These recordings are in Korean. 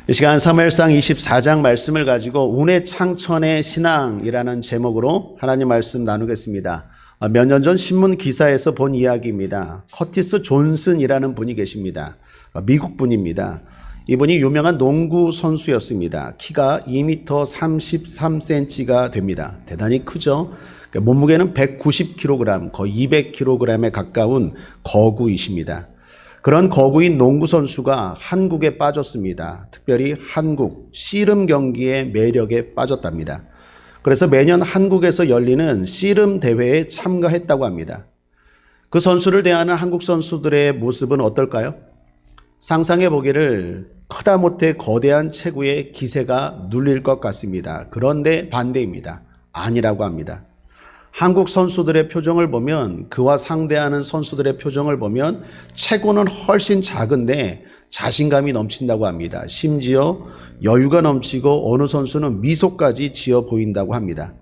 이 시간 사무엘상 24장 말씀을 가지고 운의 창천의 신앙이라는 제목으로 하나님 말씀 나누겠습니다. 몇 년 전 신문 기사에서 본 이야기입니다. 커티스 존슨이라는 분이 계십니다. 미국 분입니다. 이분이 유명한 농구 선수였습니다. 키가 2m 33cm가 됩니다. 대단히 크죠. 몸무게는 190kg, 거의 200kg에 가까운 거구이십니다. 그런 거구인 농구 선수가 한국에 빠졌습니다. 특별히 한국 씨름 경기의 매력에 빠졌답니다. 그래서 매년 한국에서 열리는 씨름 대회에 참가했다고 합니다. 그 선수를 대하는 한국 선수들의 모습은 어떨까요? 상상해 보기를 크다 못해 거대한 체구의 기세가 눌릴 것 같습니다. 그런데 반대입니다. 아니라고 합니다. 한국 선수들의 표정을 보면, 그와 상대하는 선수들의 표정을 보면 체구는 훨씬 작은데 자신감이 넘친다고 합니다. 심지어 여유가 넘치고 어느 선수는 미소까지 지어 보인다고 합니다.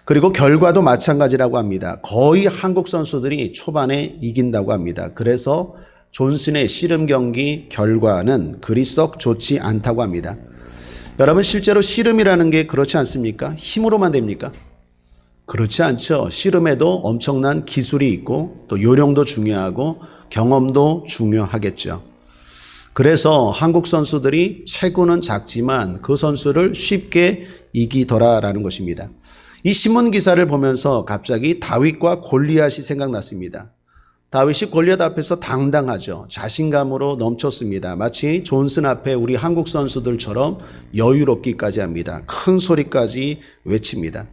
그리고 결과도 마찬가지라고 합니다. 거의 한국 선수들이 초반에 이긴다고 합니다. 그래서 존슨의 씨름 경기 결과는 그리 썩 좋지 않다고 합니다. 여러분, 실제로 씨름이라는 게 그렇지 않습니까? 힘으로만 됩니까? 그렇지 않죠. 씨름에도 엄청난 기술이 있고 또 요령도 중요하고 경험도 중요하겠죠. 그래서 한국 선수들이 체구는 작지만 그 선수를 쉽게 이기더라라는 것입니다. 이 신문 기사를 보면서 갑자기 다윗과 골리앗이 생각났습니다. 다윗이 골리앗 앞에서 당당하죠. 자신감으로 넘쳤습니다. 마치 존슨 앞에 우리 한국 선수들처럼 여유롭기까지 합니다. 큰 소리까지 외칩니다.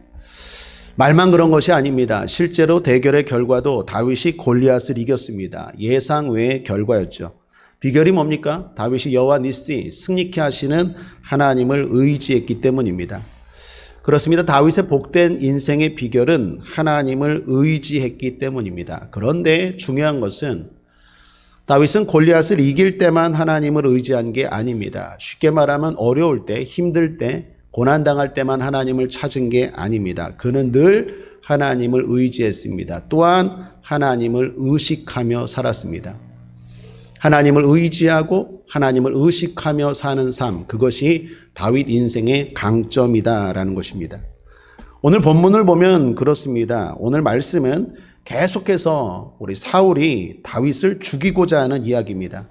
말만 그런 것이 아닙니다. 실제로 대결의 결과도 다윗이 골리앗을 이겼습니다. 예상 외의 결과였죠. 비결이 뭡니까? 다윗이 여호와 니시, 승리케 하시는 하나님을 의지했기 때문입니다. 그렇습니다. 다윗의 복된 인생의 비결은 하나님을 의지했기 때문입니다. 그런데 중요한 것은 다윗은 골리앗을 이길 때만 하나님을 의지한 게 아닙니다. 쉽게 말하면 어려울 때, 힘들 때, 고난당할 때만 하나님을 찾은 게 아닙니다. 그는 늘 하나님을 의지했습니다. 또한 하나님을 의식하며 살았습니다. 하나님을 의지하고 하나님을 의식하며 사는 삶, 그것이 다윗 인생의 강점이다라는 것입니다. 오늘 본문을 보면 그렇습니다. 오늘 말씀은 계속해서 우리 사울이 다윗을 죽이고자 하는 이야기입니다.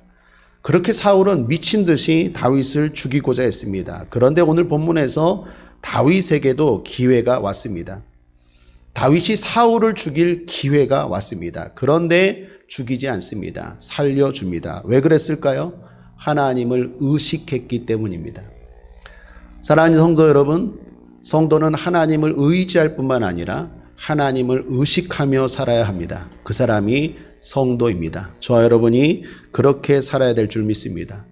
그렇게 사울은 미친 듯이 다윗을 죽이고자 했습니다. 그런데 오늘 본문에서 다윗에게도 기회가 왔습니다. 다윗이 사울을 죽일 기회가 왔습니다. 그런데 죽이지 않습니다. 살려줍니다. 왜 그랬을까요? 하나님을 의식했기 때문입니다. 사랑하는 성도 여러분, 성도는 하나님을 의지할 뿐만 아니라 하나님을 의식하며 살아야 합니다. 그 사람이 성도입니다. 저와 여러분이 그렇게 살아야 될 줄 믿습니다.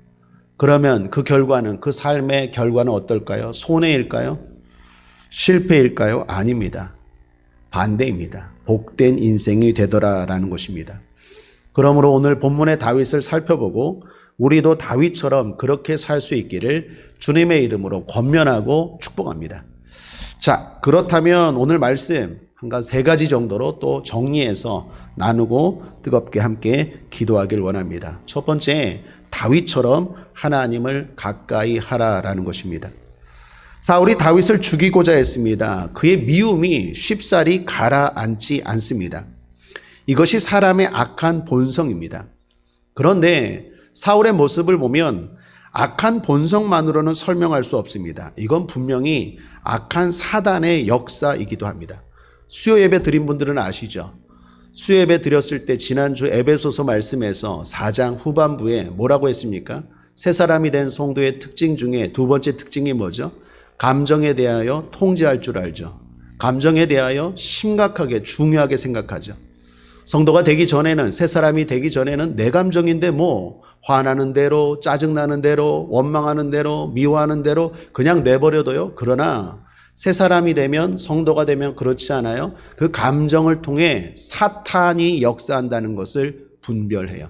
그러면 그 결과는, 그 삶의 결과는 어떨까요? 손해일까요? 실패일까요? 아닙니다. 반대입니다. 복된 인생이 되더라라는 것입니다. 그러므로 오늘 본문의 다윗을 살펴보고 우리도 다윗처럼 그렇게 살 수 있기를 주님의 이름으로 권면하고 축복합니다. 자, 그렇다면 오늘 말씀 한 세 가지 정도로 또 정리해서 나누고 뜨겁게 함께 기도하길 원합니다. 첫 번째, 다윗처럼 하나님을 가까이 하라라는 것입니다. 사울이 다윗을 죽이고자 했습니다. 그의 미움이 쉽사리 가라앉지 않습니다. 이것이 사람의 악한 본성입니다. 그런데 사울의 모습을 보면 악한 본성만으로는 설명할 수 없습니다. 이건 분명히 악한 사단의 역사이기도 합니다. 수요 예배 드린 분들은 아시죠? 수요 예배 드렸을 때 지난주 에베소서 말씀에서 4장 후반부에 뭐라고 했습니까? 새 사람이 된 성도의 특징 중에 두 번째 특징이 뭐죠? 감정에 대하여 통제할 줄 알죠. 감정에 대하여 심각하게 중요하게 생각하죠. 성도가 되기 전에는, 새 사람이 되기 전에는 내 감정인데 뭐 화나는 대로, 짜증나는 대로, 원망하는 대로, 미워하는 대로 그냥 내버려둬요. 그러나 새 사람이 되면, 성도가 되면 그렇지 않아요. 그 감정을 통해 사탄이 역사한다는 것을 분별해요.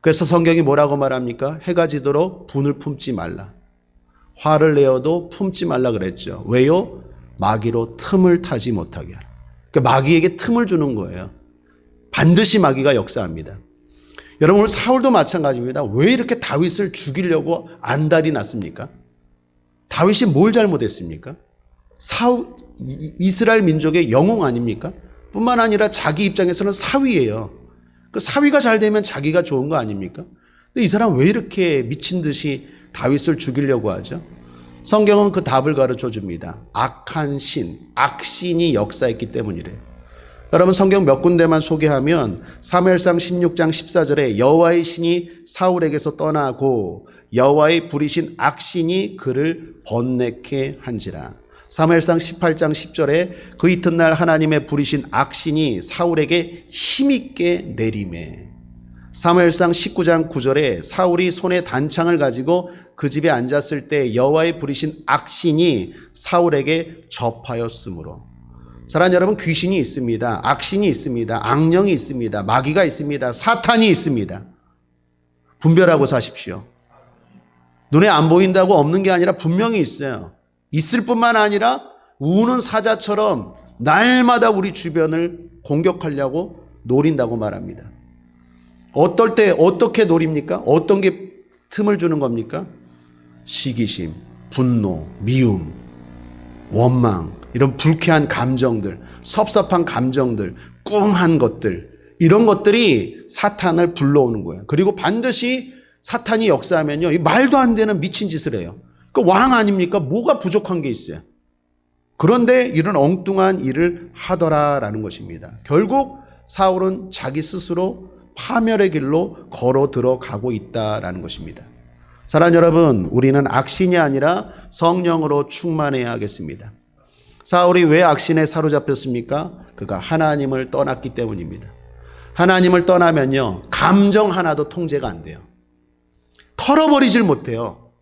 그래서 성경이 뭐라고 말합니까? 해가 지도록 분을 품지 말라. 화를 내어도 품지 말라 그랬죠. 왜요? 마귀로 틈을 타지 못하게 하라. 그러니까 마귀에게 틈을 주는 거예요. 반드시 마귀가 역사합니다. 여러분 오늘 사울도 마찬가지입니다. 왜 이렇게 다윗을 죽이려고 안달이 났습니까? 다윗이 뭘 잘못했습니까? 이스라엘 민족의 영웅 아닙니까? 뿐만 아니라 자기 입장에서는 사위예요. 그 사위가 잘 되면 자기가 좋은 거 아닙니까? 근데 이 사람 왜 이렇게 미친 듯이 다윗을 죽이려고 하죠? 성경은 그 답을 가르쳐 줍니다. 악한 신, 악신이 역사했기 때문이래요. 여러분 성경 몇 군데만 소개하면 사무엘상 16장 14절에 여호와의 신이 사울에게서 떠나고 여호와의 부리신 악신이 그를 번뇌케 한지라. 사무엘상 18장 10절에 그 이튿날 하나님의 부리신 악신이 사울에게 힘있게 내리매. 사무엘상 19장 9절에 사울이 손에 단창을 가지고 그 집에 앉았을 때 여호와의 부리신 악신이 사울에게 접하였으므로. 사랑하는 여러분, 귀신이 있습니다. 악신이 있습니다. 악령이 있습니다. 마귀가 있습니다. 사탄이 있습니다. 분별하고 사십시오. 눈에 안 보인다고 없는 게 아니라 분명히 있어요. 있을 뿐만 아니라 우는 사자처럼 날마다 우리 주변을 공격하려고 노린다고 말합니다. 어떨 때 어떻게 노립니까? 어떤 게 틈을 주는 겁니까? 시기심, 분노, 미움, 원망, 이런 불쾌한 감정들, 섭섭한 감정들, 꿍한 것들, 이런 것들이 사탄을 불러오는 거예요. 그리고 반드시 사탄이 역사하면요, 이 말도 안 되는 미친 짓을 해요. 그 왕 아닙니까? 뭐가 부족한 게 있어요. 그런데 이런 엉뚱한 일을 하더라라는 것입니다. 결국 사울은 자기 스스로 파멸의 길로 걸어 들어가고 있다라는 것입니다. 사랑하는 여러분, 우리는 악신이 아니라 성령으로 충만해야 하겠습니다. 사울이 왜 악신에 사로잡혔습니까? 그가 하나님을 떠났기 때문입니다. 하나님을 떠나면요, 감정 하나도 통제가 안 돼요. 털어버리질 못해요.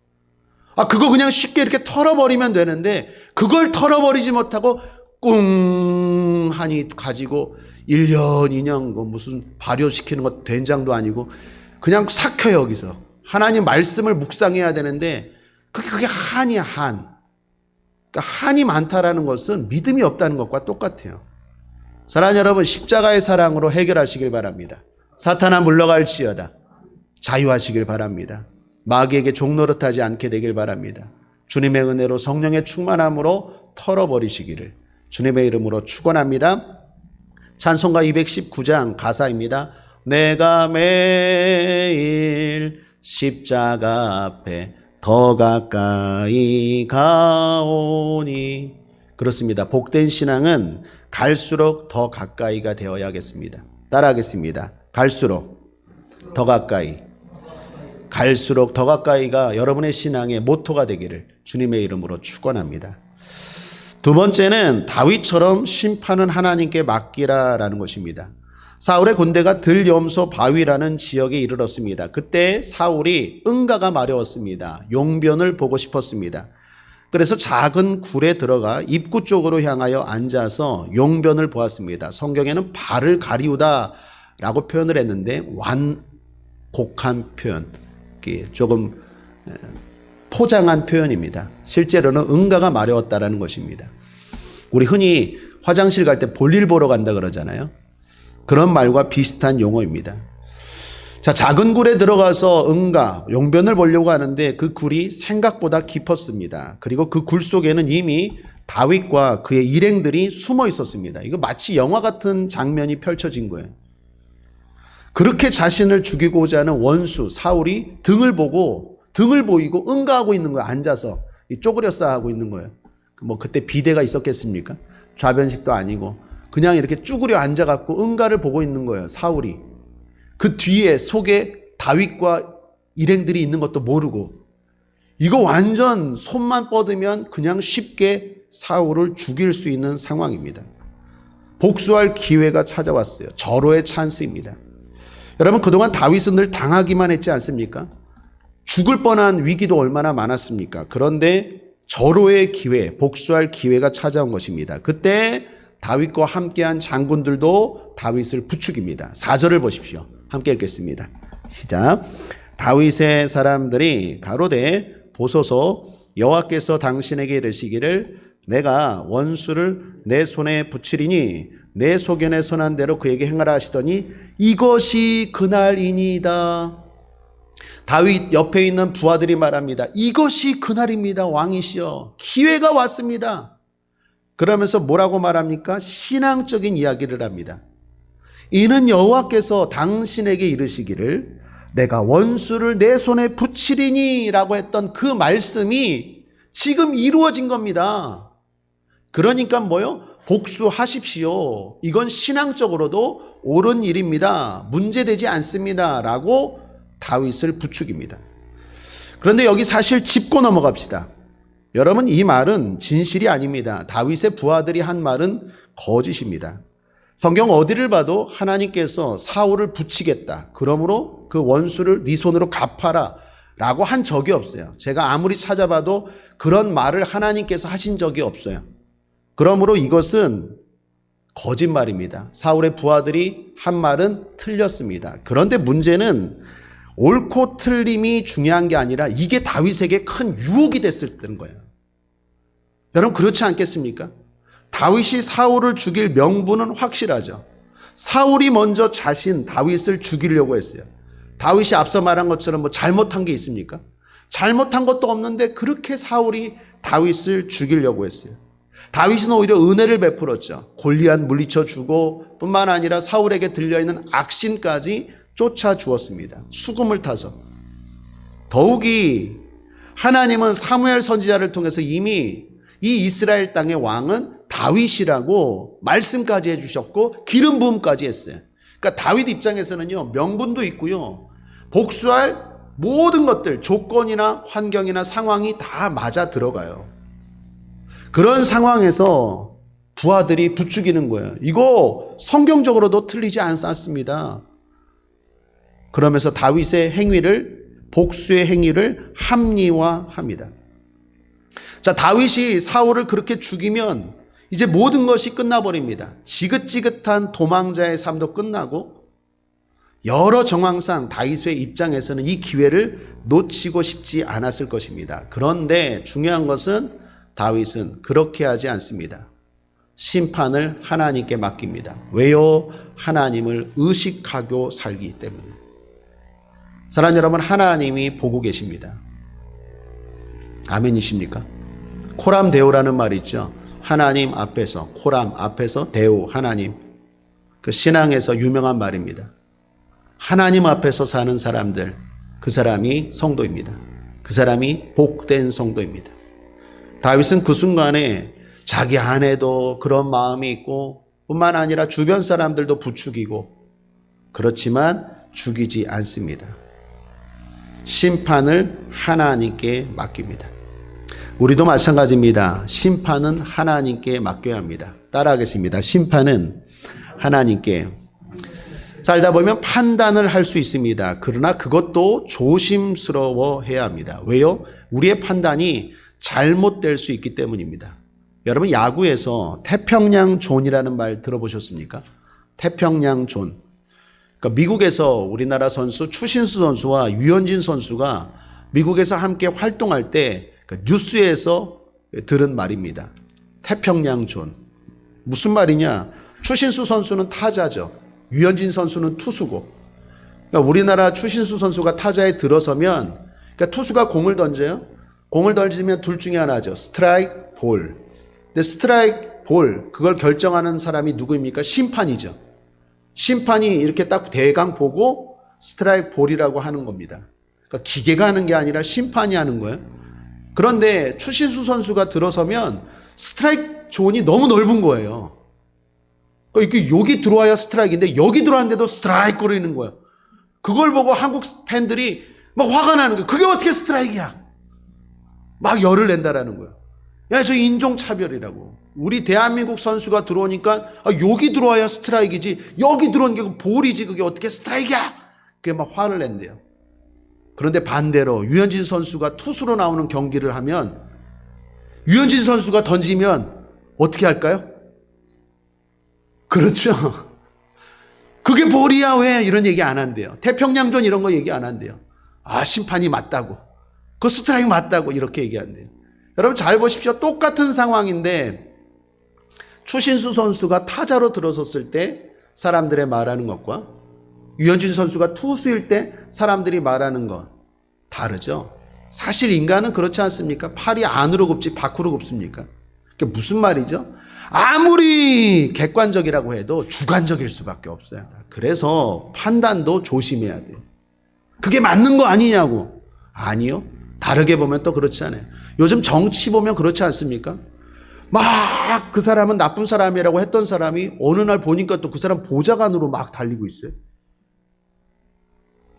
그거 그냥 쉽게 이렇게 털어버리면 되는데 그걸 털어버리지 못하고 꿍하니 가지고 1년, 2년 무슨 발효시키는 것 된장도 아니고 그냥 삭혀요. 여기서 하나님 말씀을 묵상해야 되는데 그게 한이야, 한. 그러니까 한이 많다라는 것은 믿음이 없다는 것과 똑같아요. 사랑하는 여러분, 십자가의 사랑으로 해결하시길 바랍니다. 사탄아 물러갈지어다. 자유하시길 바랍니다. 마귀에게 종노릇하지 않게 되길 바랍니다. 주님의 은혜로 성령의 충만함으로 털어버리시기를 주님의 이름으로 축원합니다. 찬송가 219장 가사입니다. 내가 매일 십자가 앞에 더 가까이 가오니. 그렇습니다. 복된 신앙은 갈수록 더 가까이가 되어야겠습니다. 따라하겠습니다. 갈수록 더 가까이. 갈수록 더 가까이가 여러분의 신앙의 모토가 되기를 주님의 이름으로 축원합니다. 두 번째는 다윗처럼 심판은 하나님께 맡기라라는 것입니다. 사울의 군대가 들염소 바위라는 지역에 이르렀습니다. 그때 사울이 응가가 마려웠습니다. 용변을 보고 싶었습니다. 그래서 작은 굴에 들어가 입구 쪽으로 향하여 앉아서 용변을 보았습니다. 성경에는 발을 가리우다라고 표현을 했는데 완곡한 표현, 조금 포장한 표현입니다. 실제로는 응가가 마려웠다라는 것입니다. 우리 흔히 화장실 갈 때 볼일 보러 간다 그러잖아요. 그런 말과 비슷한 용어입니다. 자, 작은 굴에 들어가서 응가, 용변을 보려고 하는데 그 굴이 생각보다 깊었습니다. 그리고 그 굴 속에는 이미 다윗과 그의 일행들이 숨어 있었습니다. 이거 마치 영화 같은 장면이 펼쳐진 거예요. 그렇게 자신을 죽이고자 하는 원수 사울이 등을 보이고 응가하고 있는 거예요. 앉아서 쪼그려 싸하고 있는 거예요. 뭐 그때 비대가 있었겠습니까? 좌변식도 아니고 그냥 이렇게 쭈그려 앉아갖고 응가를 보고 있는 거예요. 사울이. 그 뒤에 속에 다윗과 일행들이 있는 것도 모르고, 이거 완전 손만 뻗으면 그냥 쉽게 사울을 죽일 수 있는 상황입니다. 복수할 기회가 찾아왔어요. 절호의 찬스입니다. 여러분, 그동안 다윗은 늘 당하기만 했지 않습니까? 죽을 뻔한 위기도 얼마나 많았습니까? 그런데 절호의 기회, 복수할 기회가 찾아온 것입니다. 그때 다윗과 함께한 장군들도 다윗을 부추깁니다. 4절을 보십시오. 함께 읽겠습니다. 시작. 다윗의 사람들이 가로되 보소서, 여호와께서 당신에게 이르시기를 내가 원수를 내 손에 붙이리니 내 소견에 선한 대로 그에게 행하라 하시더니 이것이 그날이니이다. 다윗 옆에 있는 부하들이 말합니다. 이것이 그날입니다. 왕이시여, 기회가 왔습니다. 그러면서 뭐라고 말합니까? 신앙적인 이야기를 합니다. 이는 여호와께서 당신에게 이르시기를 내가 원수를 내 손에 붙이리니 라고 했던 그 말씀이 지금 이루어진 겁니다. 그러니까 뭐요? 복수하십시오. 이건 신앙적으로도 옳은 일입니다. 문제되지 않습니다. 라고 다윗을 부추깁니다. 그런데 여기 사실 짚고 넘어갑시다. 여러분, 이 말은 진실이 아닙니다. 다윗의 부하들이 한 말은 거짓입니다. 성경 어디를 봐도 하나님께서 사울을 붙이겠다, 그러므로 그 원수를 네 손으로 갚아라 라고 한 적이 없어요. 제가 아무리 찾아봐도 그런 말을 하나님께서 하신 적이 없어요. 그러므로 이것은 거짓말입니다. 사울의 부하들이 한 말은 틀렸습니다. 그런데 문제는 옳고 틀림이 중요한 게 아니라 이게 다윗에게 큰 유혹이 됐을 때인 거예요. 여러분, 그렇지 않겠습니까? 다윗이 사울을 죽일 명분은 확실하죠. 사울이 먼저 다윗을 죽이려고 했어요. 다윗이 앞서 말한 것처럼 뭐 잘못한 게 있습니까? 잘못한 것도 없는데 그렇게 사울이 다윗을 죽이려고 했어요. 다윗은 오히려 은혜를 베풀었죠. 골리앗 물리쳐 주고 뿐만 아니라 사울에게 들려있는 악신까지 쫓아주었습니다. 수금을 타서. 더욱이 하나님은 사무엘 선지자를 통해서 이미 이 이스라엘 땅의 왕은 다윗이라고 말씀까지 해주셨고 기름 부음까지 했어요. 그러니까 다윗 입장에서는요, 명분도 있고요, 복수할 모든 것들, 조건이나 환경이나 상황이 다 맞아 들어가요. 그런 상황에서 부하들이 부추기는 거예요. 이거 성경적으로도 틀리지 않습니다. 그러면서 다윗의 행위를, 복수의 행위를 합리화합니다. 자, 다윗이 사울을 그렇게 죽이면 이제 모든 것이 끝나버립니다. 지긋지긋한 도망자의 삶도 끝나고 여러 정황상 다윗의 입장에서는 이 기회를 놓치고 싶지 않았을 것입니다. 그런데 중요한 것은 다윗은 그렇게 하지 않습니다. 심판을 하나님께 맡깁니다. 왜요? 하나님을 의식하고 살기 때문에. 사랑하는 여러분, 하나님이 보고 계십니다. 아멘이십니까? 코람 데오라는 말이 있죠. 하나님 앞에서, 코람 앞에서 데오, 하나님. 그 신앙에서 유명한 말입니다. 하나님 앞에서 사는 사람들, 그 사람이 성도입니다. 그 사람이 복된 성도입니다. 다윗은 그 순간에 자기 안에도 그런 마음이 있고 뿐만 아니라 주변 사람들도 부추기고, 그렇지만 죽이지 않습니다. 심판을 하나님께 맡깁니다. 우리도 마찬가지입니다. 심판은 하나님께 맡겨야 합니다. 따라하겠습니다. 심판은 하나님께. 살다 보면 판단을 할 수 있습니다. 그러나 그것도 조심스러워해야 합니다. 왜요? 우리의 판단이 잘못될 수 있기 때문입니다. 여러분, 야구에서 태평양 존이라는 말 들어보셨습니까? 태평양 존. 그러니까 미국에서 우리나라 선수 추신수 선수와 유현진 선수가 미국에서 함께 활동할 때 뉴스에서 들은 말입니다. 태평양 존. 무슨 말이냐? 추신수 선수는 타자죠. 유현진 선수는 투수고. 그러니까 우리나라 추신수 선수가 타자에 들어서면, 그러니까 투수가 공을 던져요. 공을 던지면 둘 중에 하나죠. 스트라이크, 볼. 근데 스트라이크, 볼, 그걸 결정하는 사람이 누구입니까? 심판이죠. 심판이 이렇게 딱 대강 보고 스트라이크, 볼이라고 하는 겁니다. 그러니까 기계가 하는 게 아니라 심판이 하는 거예요. 그런데 추신수 선수가 들어서면 스트라이크 존이 너무 넓은 거예요. 그러니까 여기 들어와야 스트라이크인데 여기 들어왔는데도 스트라이크 거리는 거예요. 그걸 보고 한국 팬들이 막 화가 나는 거예요. 그게 어떻게 스트라이크야? 막 열을 낸다라는 거예요. 야, 저 인종차별이라고. 우리 대한민국 선수가 들어오니까 여기 들어와야 스트라이크지, 여기 들어온 게 볼이지, 그게 어떻게 스트라이크야? 그게 막 화를 낸대요. 그런데 반대로 유현진 선수가 투수로 나오는 경기를 하면 유현진 선수가 던지면 어떻게 할까요? 그렇죠. 그게 볼이야 왜? 이런 얘기 안 한대요. 태평양전 이런 거 얘기 안 한대요. 아, 심판이 맞다고. 그 스트라이크 맞다고 이렇게 얘기한대요. 여러분 잘 보십시오. 똑같은 상황인데 추신수 선수가 타자로 들어섰을 때 사람들의 말하는 것과 유현진 선수가 투수일 때 사람들이 말하는 것 다르죠. 사실 인간은 그렇지 않습니까? 팔이 안으로 굽지 밖으로 굽습니까? 그게 무슨 말이죠? 아무리 객관적이라고 해도 주관적일 수밖에 없어요. 그래서 판단도 조심해야 돼요. 그게 맞는 거 아니냐고. 아니요. 다르게 보면 또 그렇지 않아요. 요즘 정치 보면 그렇지 않습니까? 막 그 사람은 나쁜 사람이라고 했던 사람이 어느 날 보니까 또 그 사람 보좌관으로 막 달리고 있어요.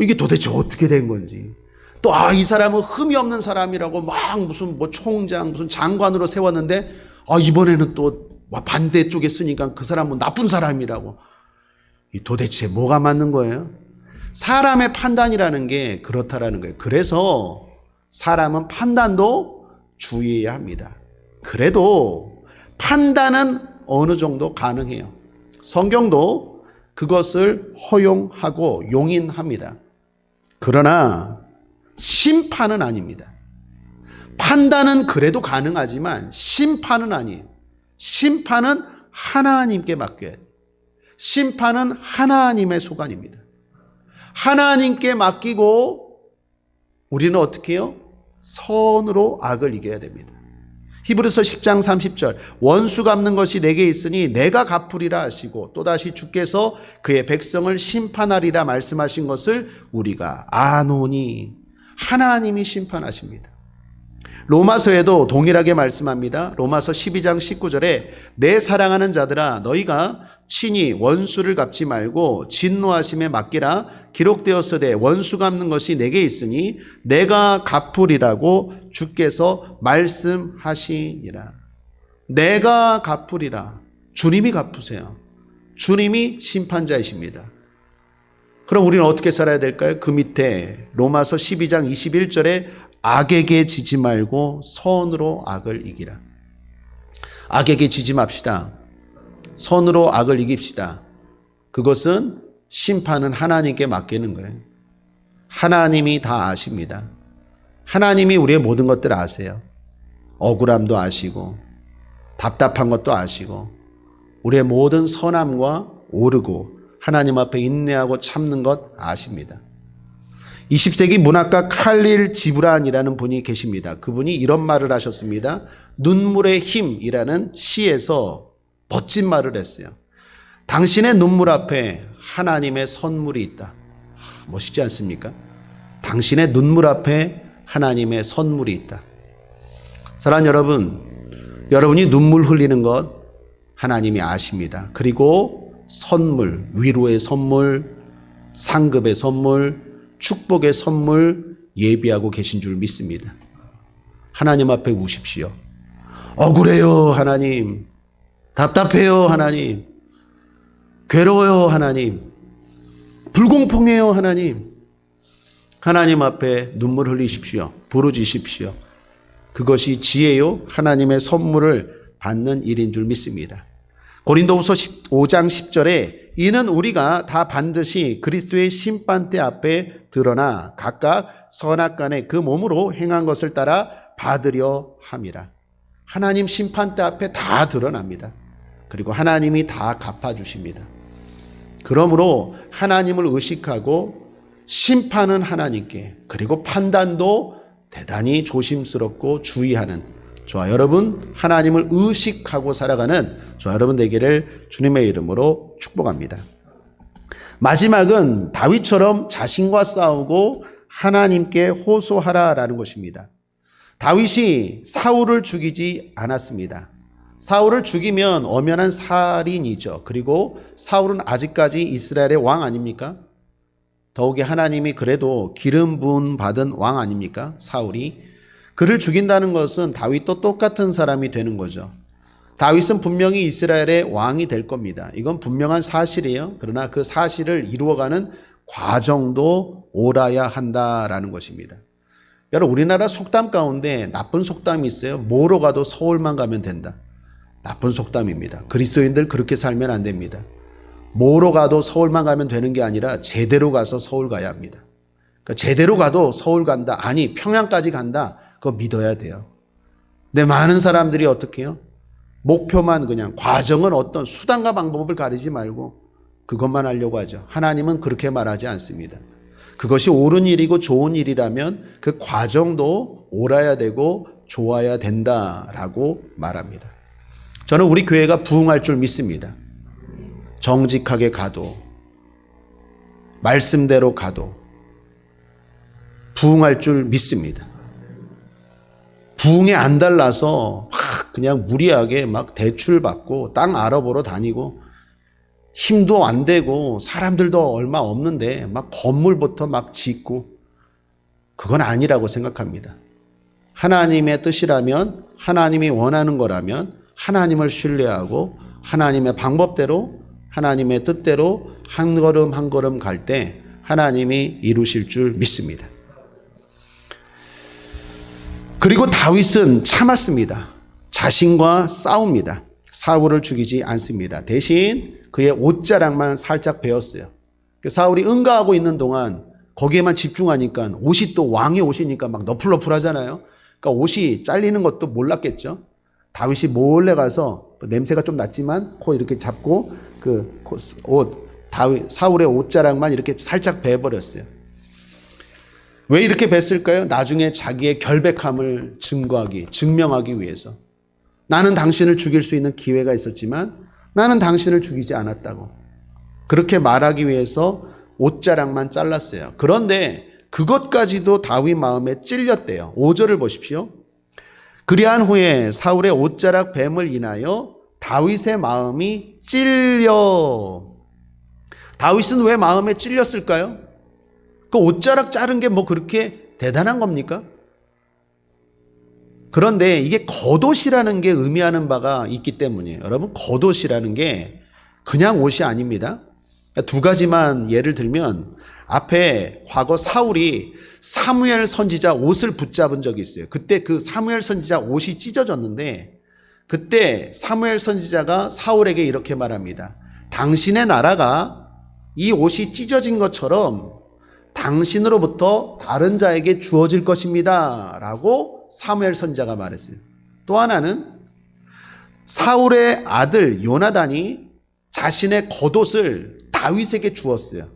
이게 도대체 어떻게 된 건지. 또 이 사람은 흠이 없는 사람이라고 막 무슨 뭐 총장 무슨 장관으로 세웠는데 이번에는 또 반대쪽에 쓰니까 그 사람은 나쁜 사람이라고. 이 도대체 뭐가 맞는 거예요? 사람의 판단이라는 게 그렇다라는 거예요. 그래서 사람은 판단도 주의해야 합니다. 그래도 판단은 어느 정도 가능해요. 성경도 그것을 허용하고 용인합니다. 그러나 심판은 아닙니다. 판단은 그래도 가능하지만 심판은 아니에요. 심판은 하나님께 맡겨야 돼요. 심판은 하나님의 소관입니다. 하나님께 맡기고 우리는 어떻게 해요? 선으로 악을 이겨야 됩니다. 히브리서 10장 30절 원수 갚는 것이 내게 있으니 내가 갚으리라 하시고 또다시 주께서 그의 백성을 심판하리라 말씀하신 것을 우리가 아노니 하나님이 심판하십니다. 로마서에도 동일하게 말씀합니다. 로마서 12장 19절에 내 사랑하는 자들아 너희가 친히 원수를 갚지 말고 진노하심에 맡기라 기록되었으되 원수 갚는 것이 내게 있으니 내가 갚으리라고 주께서 말씀하시니라. 내가 갚으리라. 주님이 갚으세요. 주님이 심판자이십니다. 그럼 우리는 어떻게 살아야 될까요? 그 밑에 로마서 12장 21절에 악에게 지지 말고 선으로 악을 이기라. 악에게 지지 맙시다. 선으로 악을 이깁시다. 그것은 심판은 하나님께 맡기는 거예요. 하나님이 다 아십니다. 하나님이 우리의 모든 것들을 아세요. 억울함도 아시고 답답한 것도 아시고 우리의 모든 선함과 오르고 하나님 앞에 인내하고 참는 것 아십니다. 20세기 문학가 칼릴 지브란이라는 분이 계십니다. 그분이 이런 말을 하셨습니다. 눈물의 힘이라는 시에서 멋진 말을 했어요. 당신의 눈물 앞에 하나님의 선물이 있다. 멋있지 않습니까? 당신의 눈물 앞에 하나님의 선물이 있다. 사랑하는 여러분, 여러분이 눈물 흘리는 것 하나님이 아십니다. 그리고 선물, 위로의 선물, 상급의 선물, 축복의 선물 예비하고 계신 줄 믿습니다. 하나님 앞에 우십시오. 억울해요, 하나님. 답답해요, 하나님. 괴로워요, 하나님. 불공평해요, 하나님. 하나님 앞에 눈물 흘리십시오. 부르짖으십시오. 그것이 지혜요, 하나님의 선물을 받는 일인 줄 믿습니다. 고린도후서 5장 10절에 이는 우리가 다 반드시 그리스도의 심판대 앞에 드러나 각각 선악간에 그 몸으로 행한 것을 따라 받으려 함이라. 하나님 심판대 앞에 다 드러납니다. 그리고 하나님이 다 갚아주십니다. 그러므로 하나님을 의식하고 심판은 하나님께, 그리고 판단도 대단히 조심스럽고 주의하는 저와 여러분, 하나님을 의식하고 살아가는 저와 여러분 되기를 주님의 이름으로 축복합니다. 마지막은 다윗처럼 자신과 싸우고 하나님께 호소하라라는 것입니다. 다윗이 사울을 죽이지 않았습니다. 사울을 죽이면 엄연한 살인이죠. 그리고 사울은 아직까지 이스라엘의 왕 아닙니까? 더욱이 하나님이 그래도 기름 부음 받은 왕 아닙니까? 사울이. 그를 죽인다는 것은 다윗도 똑같은 사람이 되는 거죠. 다윗은 분명히 이스라엘의 왕이 될 겁니다. 이건 분명한 사실이에요. 그러나 그 사실을 이루어가는 과정도 옳아야 한다라는 것입니다. 여러분, 우리나라 속담 가운데 나쁜 속담이 있어요. 뭐로 가도 서울만 가면 된다. 나쁜 속담입니다. 그리스도인들 그렇게 살면 안 됩니다. 뭐로 가도 서울만 가면 되는 게 아니라 제대로 가서 서울 가야 합니다. 그러니까 제대로 가도 서울 간다. 아니, 평양까지 간다. 그거 믿어야 돼요. 근데 많은 사람들이 어떻게 해요? 목표만 그냥 과정은 어떤 수단과 방법을 가리지 말고 그것만 하려고 하죠. 하나님은 그렇게 말하지 않습니다. 그것이 옳은 일이고 좋은 일이라면 그 과정도 옳아야 되고 좋아야 된다라고 말합니다. 저는 우리 교회가 부흥할 줄 믿습니다. 정직하게 가도 말씀대로 가도 부흥할 줄 믿습니다. 부흥에 안 달라서 그냥 무리하게 막 대출받고 땅 알아보러 다니고 힘도 안 되고 사람들도 얼마 없는데 막 건물부터 막 짓고 그건 아니라고 생각합니다. 하나님의 뜻이라면 하나님이 원하는 거라면 하나님을 신뢰하고 하나님의 방법대로 하나님의 뜻대로 한 걸음 한 걸음 갈 때 하나님이 이루실 줄 믿습니다. 그리고 다윗은 참았습니다. 자신과 싸웁니다. 사울을 죽이지 않습니다. 대신 그의 옷자락만 살짝 베었어요. 사울이 응가하고 있는 동안 거기에만 집중하니까 옷이 또 왕의 옷이니까 막 너풀너풀하잖아요. 그러니까 옷이 잘리는 것도 몰랐겠죠. 다윗이 몰래 가서 냄새가 좀 났지만 코 이렇게 잡고 그 옷 사울의 옷자락만 이렇게 살짝 베어버렸어요. 왜 이렇게 뱄을까요? 나중에 자기의 결백함을 증명하기 위해서. 나는 당신을 죽일 수 있는 기회가 있었지만 나는 당신을 죽이지 않았다고. 그렇게 말하기 위해서 옷자락만 잘랐어요. 그런데 그것까지도 다윗 마음에 찔렸대요. 5절을 보십시오. 그리한 후에 사울의 옷자락 뱀을 인하여 다윗의 마음이 찔려. 다윗은 왜 마음에 찔렸을까요? 그 옷자락 자른 게 뭐 그렇게 대단한 겁니까? 그런데 이게 겉옷이라는 게 의미하는 바가 있기 때문이에요. 여러분, 겉옷이라는 게 그냥 옷이 아닙니다. 두 가지만 예를 들면 앞에 과거 사울이 사무엘 선지자 옷을 붙잡은 적이 있어요. 그때 그 사무엘 선지자 옷이 찢어졌는데 그때 사무엘 선지자가 사울에게 이렇게 말합니다. 당신의 나라가 이 옷이 찢어진 것처럼 당신으로부터 다른 자에게 주어질 것입니다. 라고 사무엘 선지자가 말했어요. 또 하나는 사울의 아들 요나단이 자신의 겉옷을 다윗에게 주었어요.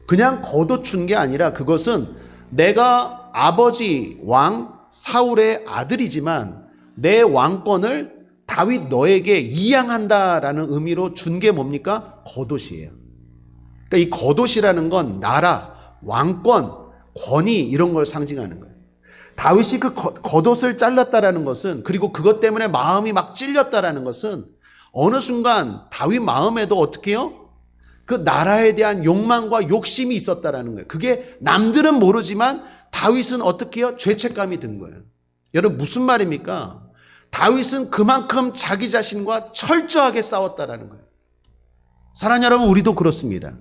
그냥 겉옷 준 게 아니라 그것은 내가 아버지 왕 사울의 아들이지만 내 왕권을 다윗 너에게 이양한다라는 의미로 준 게 뭡니까? 겉옷이에요. 그러니까 이 겉옷이라는 건 나라, 왕권, 권위 이런 걸 상징하는 거예요. 다윗이 그 겉옷을 잘랐다라는 것은 그리고 그것 때문에 마음이 막 찔렸다라는 것은 어느 순간 다윗 마음에도 어떻게 해요? 그 나라에 대한 욕망과 욕심이 있었다라는 거예요. 그게 남들은 모르지만 다윗은 어떻게 해요? 죄책감이 든 거예요. 여러분 무슨 말입니까? 다윗은 그만큼 자기 자신과 철저하게 싸웠다라는 거예요. 사랑하는 여러분, 우리도 그렇습니다.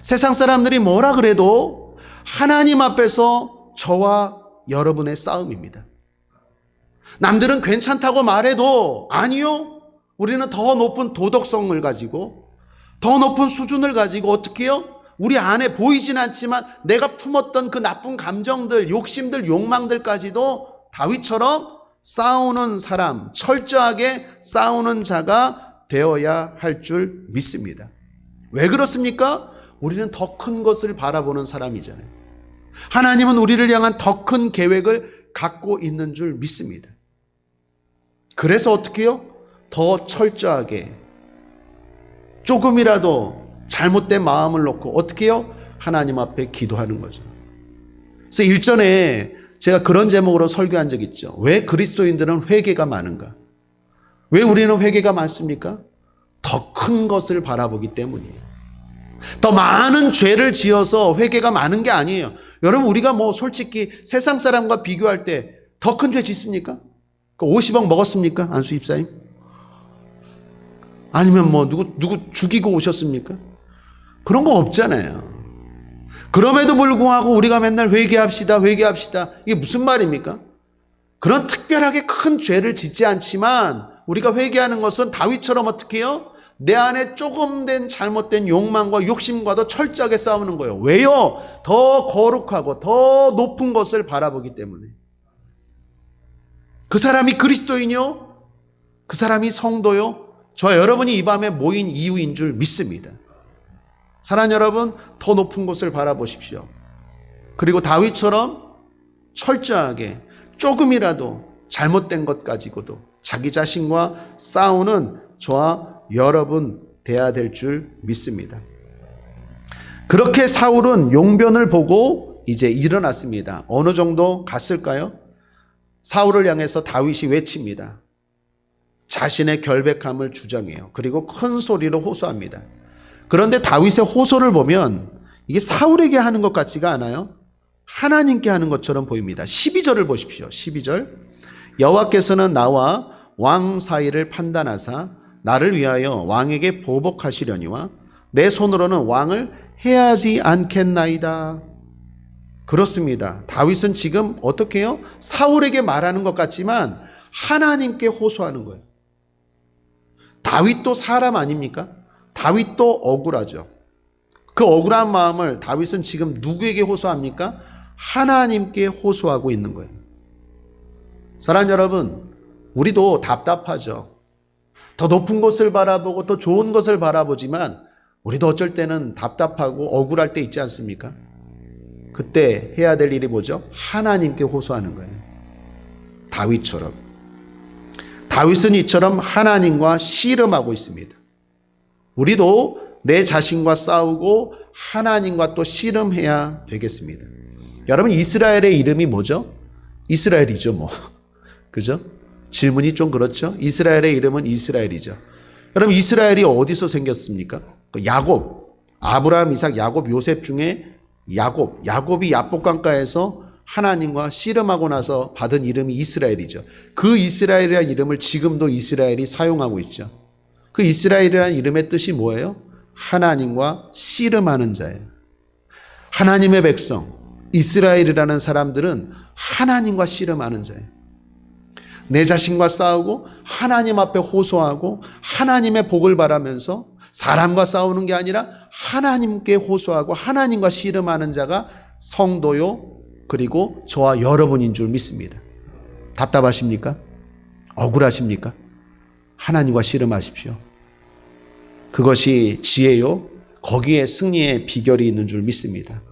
세상 사람들이 뭐라 그래도 하나님 앞에서 저와 여러분의 싸움입니다. 남들은 괜찮다고 말해도 아니요. 우리는 더 높은 도덕성을 가지고 더 높은 수준을 가지고 어떻게 해요? 우리 안에 보이진 않지만 내가 품었던 그 나쁜 감정들, 욕심들, 욕망들까지도 다윗처럼 싸우는 사람, 철저하게 싸우는 자가 되어야 할 줄 믿습니다. 왜 그렇습니까? 우리는 더 큰 것을 바라보는 사람이잖아요. 하나님은 우리를 향한 더 큰 계획을 갖고 있는 줄 믿습니다. 그래서 어떻게 해요? 더 철저하게 조금이라도 잘못된 마음을 놓고 어떻게 해요? 하나님 앞에 기도하는 거죠. 그래서 일전에 제가 그런 제목으로 설교한 적 있죠. 왜 그리스도인들은 회개가 많은가? 왜 우리는 회개가 많습니까? 더 큰 것을 바라보기 때문이에요. 더 많은 죄를 지어서 회개가 많은 게 아니에요. 여러분 우리가 뭐 솔직히 세상 사람과 비교할 때 더 큰 죄 짓습니까? 50억 먹었습니까? 안수 입사님? 아니면 뭐 누구 죽이고 오셨습니까? 그런 거 없잖아요. 그럼에도 불구하고 우리가 맨날 회개합시다. 이게 무슨 말입니까? 그런 특별하게 큰 죄를 짓지 않지만 우리가 회개하는 것은 다윗처럼 어떻게 해요? 내 안에 조금 된 잘못된 욕망과 욕심과도 철저하게 싸우는 거예요. 왜요? 더 거룩하고 더 높은 것을 바라보기 때문에. 그 사람이 그리스도인이요? 그 사람이 성도요, 저와 여러분이 이 밤에 모인 이유인 줄 믿습니다. 사랑하는 여러분, 더 높은 곳을 바라보십시오. 그리고 다윗처럼 철저하게 조금이라도 잘못된 것 가지고도 자기 자신과 싸우는 저와 여러분 돼야 될 줄 믿습니다. 그렇게 사울은 용변을 보고 이제 일어났습니다. 어느 정도 갔을까요? 사울을 향해서 다윗이 외칩니다. 자신의 결백함을 주장해요. 그리고 큰 소리로 호소합니다. 그런데 다윗의 호소를 보면 이게 사울에게 하는 것 같지가 않아요. 하나님께 하는 것처럼 보입니다. 12절을 보십시오. 12절. 여호와께서는 나와 왕 사이를 판단하사 나를 위하여 왕에게 보복하시려니와 내 손으로는 왕을 해하지 않겠나이다. 그렇습니다. 다윗은 지금 어떻게 해요? 사울에게 말하는 것 같지만 하나님께 호소하는 거예요. 다윗도 사람 아닙니까? 다윗도 억울하죠. 그 억울한 마음을 다윗은 지금 누구에게 호소합니까? 하나님께 호소하고 있는 거예요. 사랑하는 여러분, 우리도 답답하죠. 더 높은 곳을 바라보고 더 좋은 것을 바라보지만 우리도 어쩔 때는 답답하고 억울할 때 있지 않습니까? 그때 해야 될 일이 뭐죠? 하나님께 호소하는 거예요. 다윗처럼. 다윗은 이처럼 하나님과 씨름하고 있습니다. 우리도 내 자신과 싸우고 하나님과 또 씨름해야 되겠습니다. 여러분, 이스라엘의 이름이 뭐죠? 이스라엘이죠, 뭐. 그죠? 질문이 좀 그렇죠? 이스라엘의 이름은 이스라엘이죠. 여러분, 이스라엘이 어디서 생겼습니까? 야곱, 아브라함, 이삭, 야곱, 요셉 중에 야곱이 야복강가에서 하나님과 씨름하고 나서 받은 이름이 이스라엘이죠. 그 이스라엘이라는 이름을 지금도 이스라엘이 사용하고 있죠. 그 이스라엘이라는 이름의 뜻이 뭐예요? 하나님과 씨름하는 자예요. 하나님의 백성, 이스라엘이라는 사람들은 하나님과 씨름하는 자예요. 내 자신과 싸우고 하나님 앞에 호소하고 하나님의 복을 바라면서 사람과 싸우는 게 아니라 하나님께 호소하고 하나님과 씨름하는 자가 성도요, 그리고 저와 여러분인 줄 믿습니다. 답답하십니까? 억울하십니까? 하나님과 씨름하십시오. 그것이 지혜요, 거기에 승리의 비결이 있는 줄 믿습니다.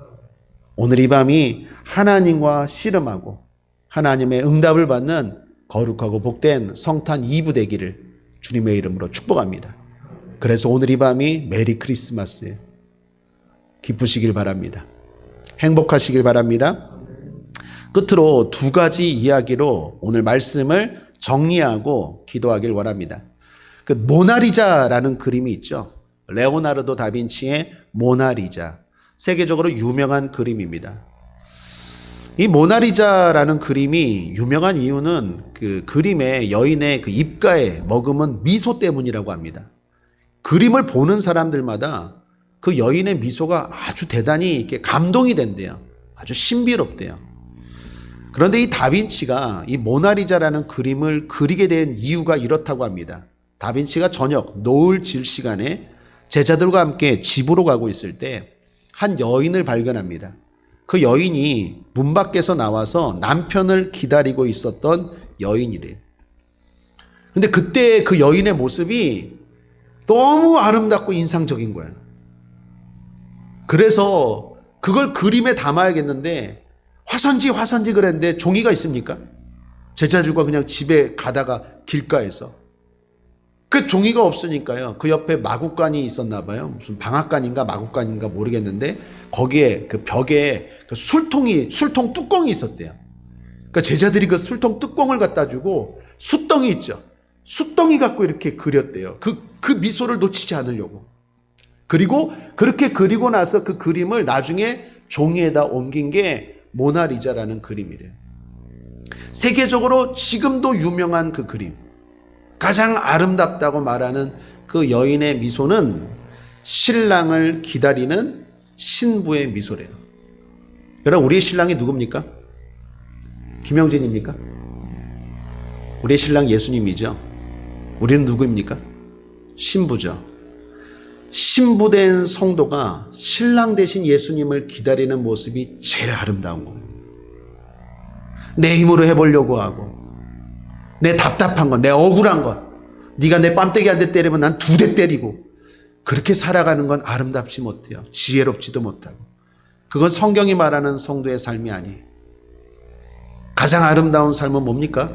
오늘 이 밤이 하나님과 씨름하고 하나님의 응답을 받는 거룩하고 복된 성탄 2부 되기를 주님의 이름으로 축복합니다. 그래서 오늘 이 밤이 메리 크리스마스예요. 기쁘시길 바랍니다. 행복하시길 바랍니다. 끝으로 두 가지 이야기로 오늘 말씀을 정리하고 기도하길 원합니다. 그 모나리자라는 그림이 있죠. 레오나르도 다빈치의 모나리자. 세계적으로 유명한 그림입니다. 이 모나리자라는 그림이 유명한 이유는 그 그림의 여인의 그 입가에 머금은 미소 때문이라고 합니다. 그림을 보는 사람들마다 그 여인의 미소가 아주 대단히 이렇게 감동이 된대요. 아주 신비롭대요. 그런데 이 다빈치가 이 모나리자라는 그림을 그리게 된 이유가 이렇다고 합니다. 다빈치가 저녁 노을 질 시간에 제자들과 함께 집으로 가고 있을 때 한 여인을 발견합니다. 그 여인이 문 밖에서 나와서 남편을 기다리고 있었던 여인이래요. 근데 그때 그 여인의 모습이 너무 아름답고 인상적인 거예요. 그래서 그걸 그림에 담아야겠는데 화선지 그랬는데 종이가 있습니까? 제자들과 그냥 집에 가다가 길가에서 그 종이가 없으니까요. 그 옆에 마구간이 있었나 봐요. 무슨 방앗간인가 마구간인가 모르겠는데 거기에 그 벽에 그 술통 뚜껑이 있었대요. 그러니까 제자들이 그 술통 뚜껑을 갖다 주고 숫덩이 있죠. 숫덩이 갖고 이렇게 그렸대요. 그 미소를 놓치지 않으려고. 그리고 그렇게 그리고 나서 그 그림을 나중에 종이에다 옮긴 게 모나리자라는 그림이래요. 세계적으로 지금도 유명한 그 그림. 가장 아름답다고 말하는 그 여인의 미소는 신랑을 기다리는 신부의 미소래요. 여러분, 우리의 신랑이 누굽니까? 김영진입니까? 우리의 신랑 예수님이죠. 우리는 누구입니까? 신부죠. 신부된 성도가 신랑 대신 예수님을 기다리는 모습이 제일 아름다운 거예요. 내 힘으로 해보려고 하고 내 답답한 것, 내 억울한 것, 네가 내 뺨때기 한 대 때리면 난 2대 때리고, 그렇게 살아가는 건 아름답지 못해요. 지혜롭지도 못하고. 그건 성경이 말하는 성도의 삶이 아니에요. 가장 아름다운 삶은 뭡니까?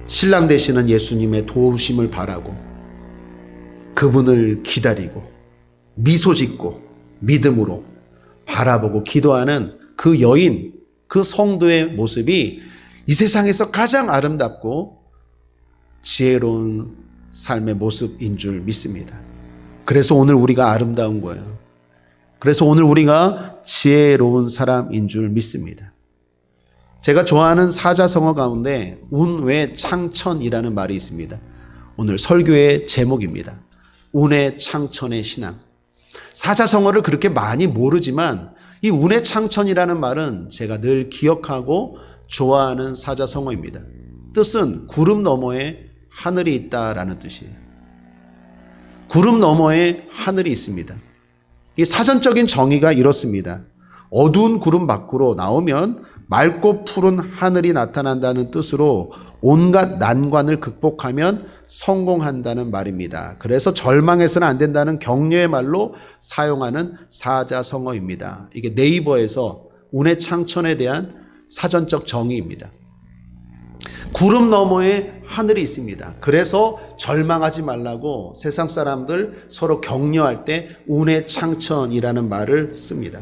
신랑 되시는 예수님의 도우심을 바라고, 그분을 기다리고, 미소 짓고, 믿음으로 바라보고 기도하는 그 여인, 그 성도의 모습이 이 세상에서 가장 아름답고 지혜로운 삶의 모습인 줄 믿습니다. 그래서 오늘 우리가 아름다운 거예요. 그래서 오늘 우리가 지혜로운 사람인 줄 믿습니다. 제가 좋아하는 사자성어 가운데 운외창천이라는 말이 있습니다. 오늘 설교의 제목입니다. 운외창천의 신앙. 사자성어를 그렇게 많이 모르지만 이 운외창천이라는 말은 제가 늘 기억하고 좋아하는 사자성어입니다. 뜻은 구름 너머에 하늘이 있다라는 뜻이에요. 구름 너머에 하늘이 있습니다. 이 사전적인 정의가 이렇습니다. 어두운 구름 밖으로 나오면 맑고 푸른 하늘이 나타난다는 뜻으로 온갖 난관을 극복하면 성공한다는 말입니다. 그래서 절망해서는 안 된다는 격려의 말로 사용하는 사자성어입니다. 이게 네이버에서 운해창천에 대한 사전적 정의입니다. 구름 너머에 하늘이 있습니다. 그래서 절망하지 말라고 세상 사람들 서로 격려할 때 운해창천이라는 말을 씁니다.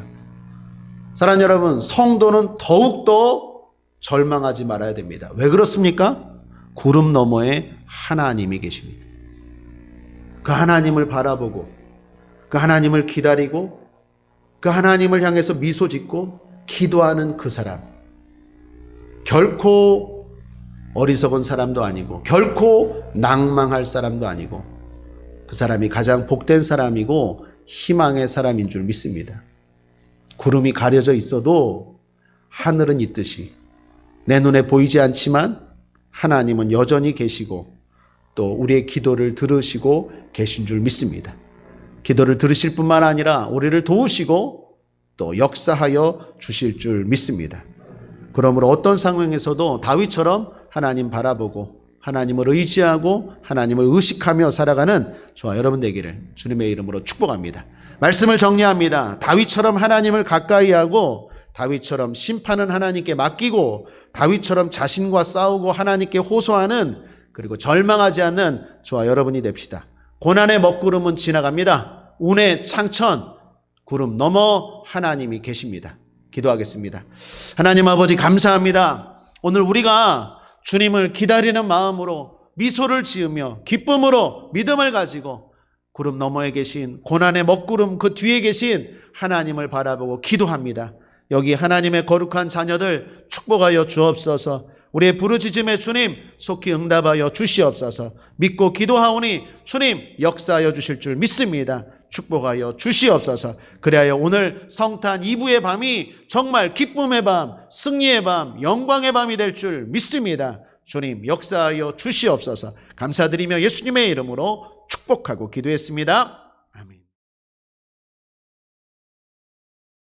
사랑하는 여러분, 성도는 더욱더 절망하지 말아야 됩니다. 왜 그렇습니까? 구름 너머에 하나님이 계십니다. 그 하나님을 바라보고, 그 하나님을 기다리고, 그 하나님을 향해서 미소 짓고 기도하는 그 사람, 결코 어리석은 사람도 아니고 결코 낭망할 사람도 아니고 그 사람이 가장 복된 사람이고 희망의 사람인 줄 믿습니다. 구름이 가려져 있어도 하늘은 있듯이 내 눈에 보이지 않지만 하나님은 여전히 계시고 또 우리의 기도를 들으시고 계신 줄 믿습니다. 기도를 들으실 뿐만 아니라 우리를 도우시고 또 역사하여 주실 줄 믿습니다. 그러므로 어떤 상황에서도 다윗처럼 하나님 바라보고 하나님을 의지하고 하나님을 의식하며 살아가는 저와 여러분 되기를 주님의 이름으로 축복합니다. 말씀을 정리합니다. 다윗처럼 하나님을 가까이 하고 다윗처럼 심판은 하나님께 맡기고 다윗처럼 자신과 싸우고 하나님께 호소하는, 그리고 절망하지 않는 저와 여러분이 됩시다. 고난의 먹구름은 지나갑니다. 운의 창천, 구름 넘어 하나님이 계십니다. 기도하겠습니다. 하나님 아버지 감사합니다. 오늘 우리가 주님을 기다리는 마음으로 미소를 지으며 기쁨으로 믿음을 가지고 구름 너머에 계신 고난의 먹구름 그 뒤에 계신 하나님을 바라보고 기도합니다. 여기 하나님의 거룩한 자녀들 축복하여 주옵소서. 우리의 부르짖음에 주님 속히 응답하여 주시옵소서. 믿고 기도하오니 주님 역사하여 주실 줄 믿습니다. 축복하여 주시옵소서. 그리하여 오늘 성탄 2부의 밤이 정말 기쁨의 밤, 승리의 밤, 영광의 밤이 될 줄 믿습니다. 주님 역사하여 주시옵소서. 감사드리며 예수님의 이름으로 축복하고 기도했습니다.